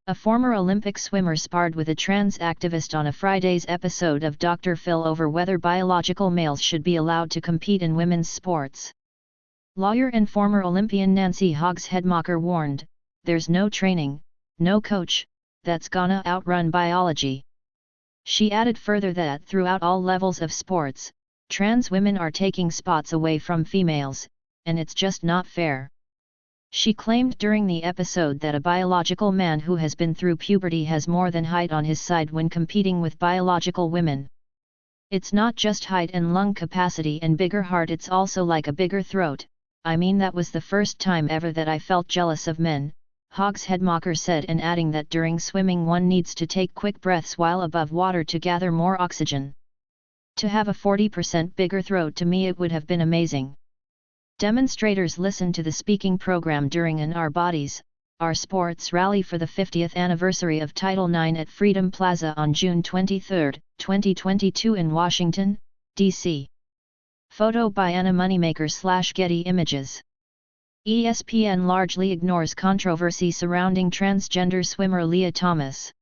A former Olympic swimmer sparred with a trans activist on a Friday's episode of Dr. Phil over whether biological males should be allowed to compete in women's sports. Lawyer and former Olympian Nancy Hogshead-Mocker warned, "There's no training, no coach, that's gonna outrun biology." She added further that throughout all levels of sports, trans women are taking spots away from females, and it's just not fair. She claimed during the episode that a biological man who has been through puberty has more than height on his side when competing with biological women. "It's not just height and lung capacity and bigger heart, it's also like a bigger throat. I mean, that was the first time ever that I felt jealous of men," Hogshead-Mocker said, and adding that during swimming one needs to take quick breaths while above water to gather more oxygen. "To have a 40% bigger throat, to me it would have been amazing." Demonstrators listened to the speaking program during an Our Bodies, Our Sports rally for the 50th anniversary of Title IX at Freedom Plaza on June 23, 2022 in Washington, D.C. Photo by Anna Moneymaker/Getty Images. ESPN largely ignores controversy surrounding transgender swimmer Leah Thomas.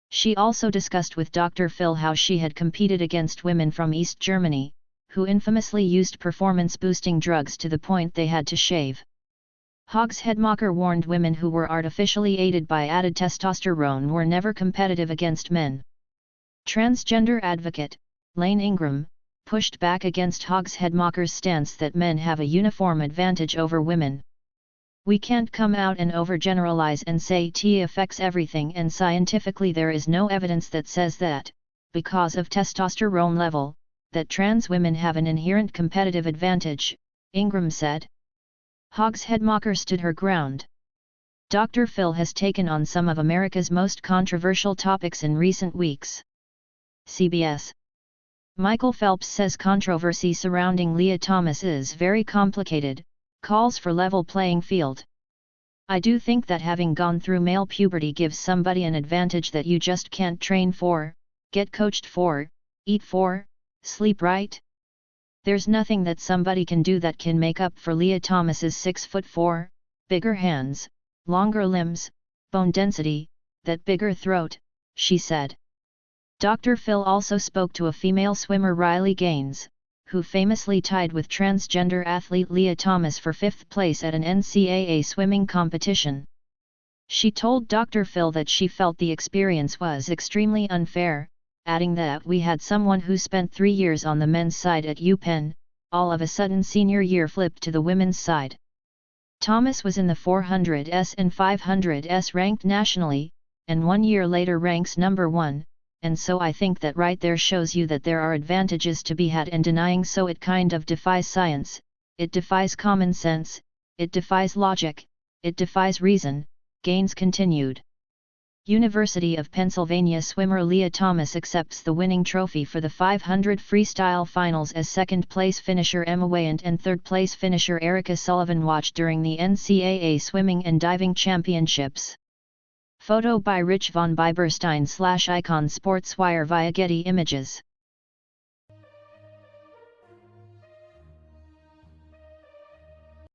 She also discussed with Dr. Phil how she had competed against women from East Germany, who infamously used performance-boosting drugs to the point they had to shave. Hogshead-Mocker warned women who were artificially aided by added testosterone were never competitive against men. Transgender advocate, Lane Ingram, pushed back against Hogshead-Mocker's stance that men have a uniform advantage over women. "We can't come out and overgeneralize and say T affects everything, and scientifically there is no evidence that says that, because of testosterone level, that trans women have an inherent competitive advantage," Ingram said. Hogshead-Mocker stood her ground. Dr. Phil has taken on some of America's most controversial topics in recent weeks. CBS. Michael Phelps says controversy surrounding Leah Thomas is very complicated, calls for level playing field. "I do think that having gone through male puberty gives somebody an advantage that you just can't train for, get coached for, eat for, sleep right. There's nothing that somebody can do that can make up for Leah Thomas's 6'4", bigger hands, longer limbs, bone density, that bigger throat," she said. Dr. Phil also spoke to a female swimmer, Riley Gaines, who famously tied with transgender athlete Leah Thomas for 5th place at an NCAA swimming competition. She told Dr. Phil that she felt the experience was extremely unfair, adding that "we had someone who spent 3 years on the men's side at UPenn, all of a sudden senior year flipped to the women's side." Thomas was in the 400s and 500s ranked nationally, and 1 year later ranks number 1, and so I think that right there shows you that there are advantages to be had, and denying so it kind of defies science, it defies common sense, it defies logic, it defies reason, Gaines continued. University of Pennsylvania swimmer Leah Thomas accepts the winning trophy for the 500 freestyle finals as second-place finisher Emma Weyant and third-place finisher Erica Sullivan watched during the NCAA Swimming and Diving Championships. Photo by Rich von Bieberstein/Icon SportsWire via Getty Images.